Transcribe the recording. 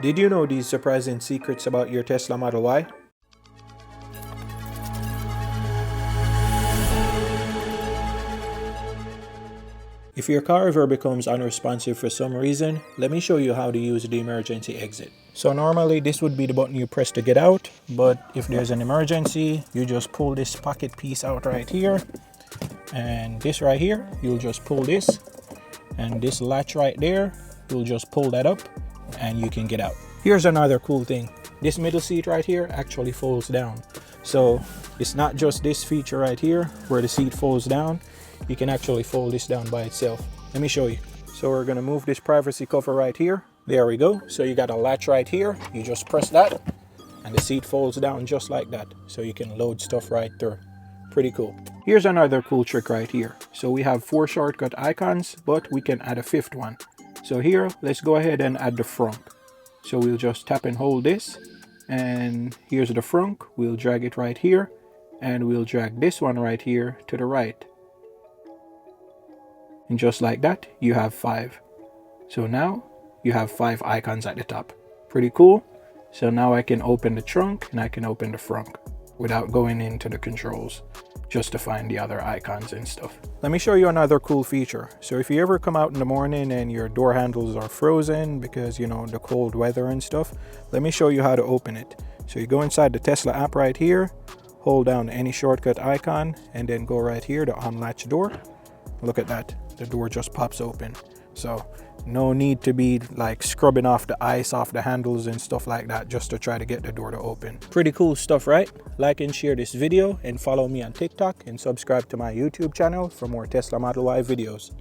Did you know these surprising secrets about your Tesla Model Y? If your car ever becomes unresponsive for some reason, let me show you how to use the emergency exit. So normally this would be the button you press to get out, but if there's an emergency, you just pull this pocket piece out right here, and this right here, you'll just pull this, and this latch right there, you'll just pull that up, and you can get out. Here's another cool thing. This middle seat right here actually folds down. So it's not just this feature right here where the seat folds down. You can actually fold this down by itself. Let me show you. So we're gonna move this privacy cover right here. There we go. So you got a latch right here. You just press that and the seat folds down just like that. So you can load stuff right through. Pretty cool. Here's another cool trick right here. So we have 4 shortcut icons, but we can add a 5th one. So here, let's go ahead and add the frunk. So we'll just tap and hold this, and here's the frunk. We'll drag it right here, and we'll drag this one right here to the right. And just like that, you have 5. So now you have 5 icons at the top. Pretty cool. So now I can open the trunk and I can open the frunk without going into the controls just to find the other icons and stuff. Let me show you another cool feature. So if you ever come out in the morning and your door handles are frozen because, you know, the cold weather and stuff, let me show you how to open it. So you go inside the Tesla app right here, hold down any shortcut icon, and then go right here to Unlatch Door. Look at that, the door just pops open. So no need to be like scrubbing off the ice off the handles and stuff like that just to try to get the door to open. Pretty cool stuff, right? Like and share this video and follow me on TikTok and subscribe to my YouTube channel for more Tesla Model Y videos.